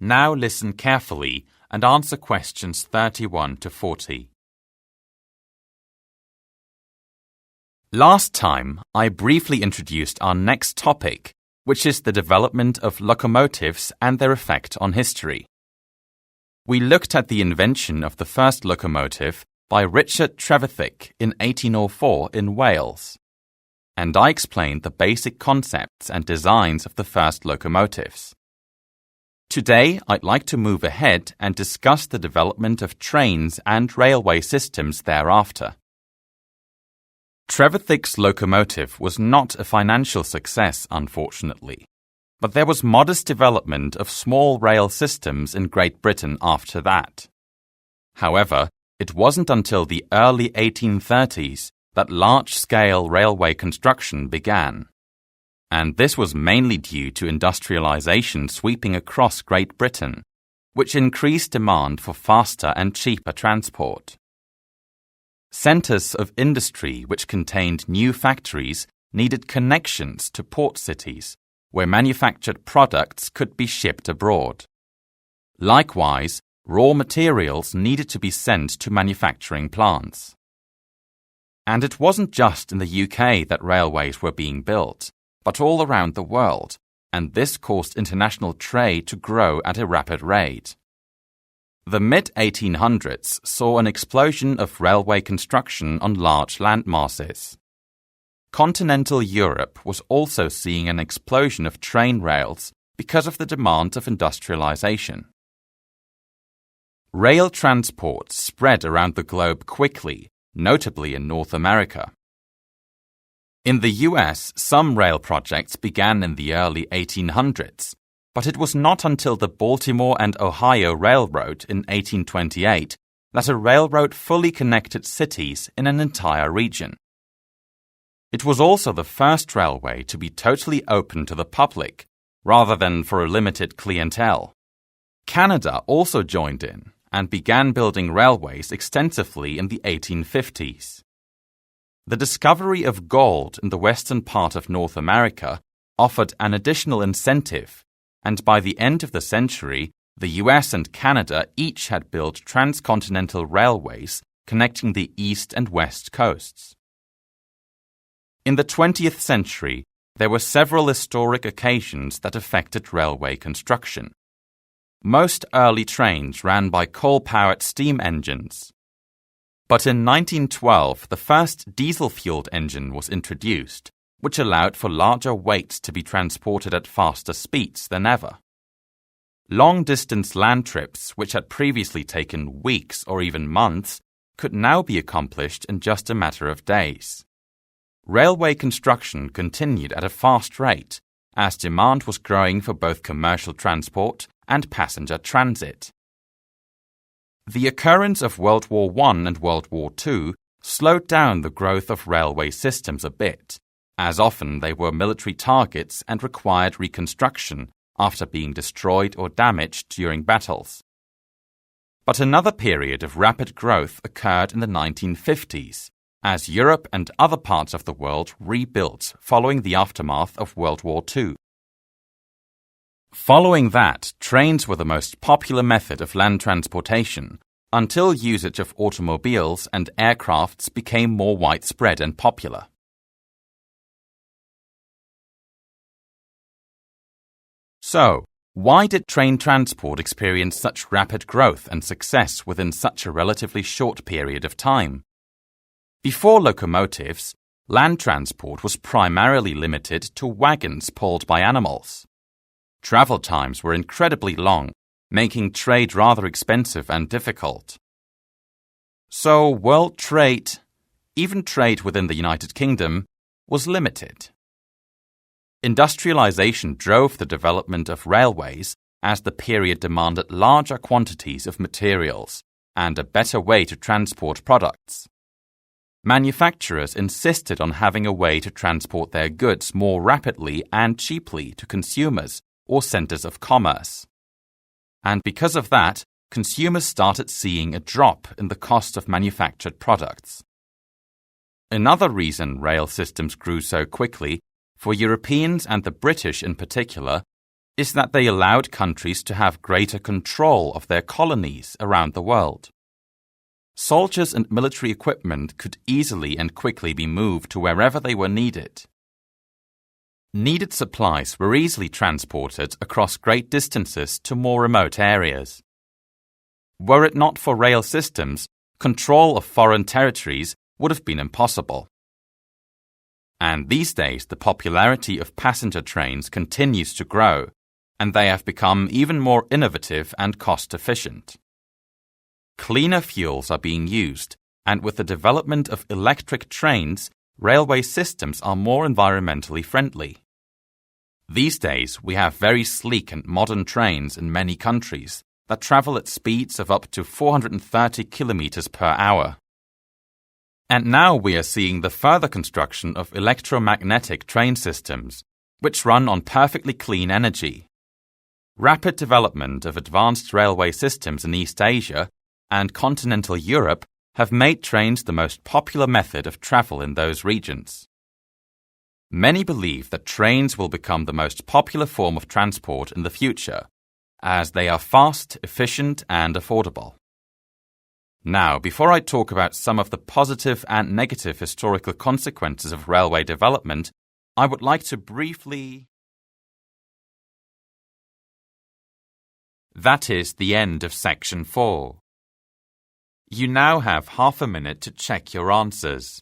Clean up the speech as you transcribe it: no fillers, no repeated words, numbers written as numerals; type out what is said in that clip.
Now listen carefully and answer questions 31 to 40. Last time, I briefly introduced our next topic, which is the development of locomotives and their effect on history. We looked at the invention of the first locomotive by Richard Trevithick in 1804 in Wales, and I explained the basic concepts and designs of the first locomotives. Today, I'd like to move ahead and discuss the development of trains and railway systems thereafter. Trevithick's locomotive was not a financial success, unfortunately, but there was modest development of small rail systems in Great Britain after that. However, it wasn't until the early 1830s that large-scale railway construction began, and this was mainly due to industrialization sweeping across Great Britain, which increased demand for faster and cheaper transport. Centres of industry which contained new factories needed connections to port cities, where manufactured products could be shipped abroad. Likewise, raw materials needed to be sent to manufacturing plants. And it wasn't just in the UK that railways were being built, but all around the world, and this caused international trade to grow at a rapid rate. The mid-1800s saw an explosion of railway construction on large landmasses. Continental Europe was also seeing an explosion of train rails because of the demand of industrialization. Rail transport spread around the globe quickly, notably in North America. In the US, some rail projects began in the early 1800s, but it was not until the Baltimore and Ohio Railroad in 1828 that a railroad fully connected cities in an entire region. It was also the first railway to be totally open to the public, rather than for a limited clientele. Canada also joined in and began building railways extensively in the 1850s. The discovery of gold in the western part of North America offered an additional incentive, and by the end of the century, the US and Canada each had built transcontinental railways connecting the east and west coasts. In the 20th century, there were several historic occasions that affected railway construction. Most early trains ran by coal-powered steam engines. But in 1912, the first diesel-fueled engine was introduced, which allowed for larger weights to be transported at faster speeds than ever. Long-distance land trips, which had previously taken weeks or even months, could now be accomplished in just a matter of days. Railway construction continued at a fast rate, as demand was growing for both commercial transport and passenger transit. The occurrence of World War I and World War II slowed down the growth of railway systems a bit, as often they were military targets and required reconstruction after being destroyed or damaged during battles. But another period of rapid growth occurred in the 1950s, as Europe and other parts of the world rebuilt following the aftermath of World War II. Following that, trains were the most popular method of land transportation, until usage of automobiles and aircrafts became more widespread and popular. So, why did train transport experience such rapid growth and success within such a relatively short period of time? Before locomotives, land transport was primarily limited to wagons pulled by animals. Travel times were incredibly long, making trade rather expensive and difficult. So world trade, even trade within the United Kingdom, was limited. Industrialization drove the development of railways as the period demanded larger quantities of materials and a better way to transport products. Manufacturers insisted on having a way to transport their goods more rapidly and cheaply to consumers or centers of commerce. And because of that, consumers started seeing a drop in the cost of manufactured products. Another reason rail systems grew so quickly, for Europeans and the British in particular, is that they allowed countries to have greater control of their colonies around the world. Soldiers and military equipment could easily and quickly be moved to wherever they were needed. Needed supplies were easily transported across great distances to more remote areas. Were it not for rail systems, control of foreign territories would have been impossible. And these days, the popularity of passenger trains continues to grow, and they have become even more innovative and cost-efficient. Cleaner fuels are being used, and with the development of electric trains, railway systems are more environmentally friendly. These days, we have very sleek and modern trains in many countries that travel at speeds of up to 430 kilometers per hour. And now we are seeing the further construction of electromagnetic train systems, which run on perfectly clean energy. Rapid development of advanced railway systems in East Asia and continental Europe have made trains the most popular method of travel in those regions. Many believe that trains will become the most popular form of transport in the future, as they are fast, efficient, and affordable. Now, before I talk about some of the positive and negative historical consequences of railway development, I would like to briefly... That is the end of section 4. You now have half a minute to check your answers.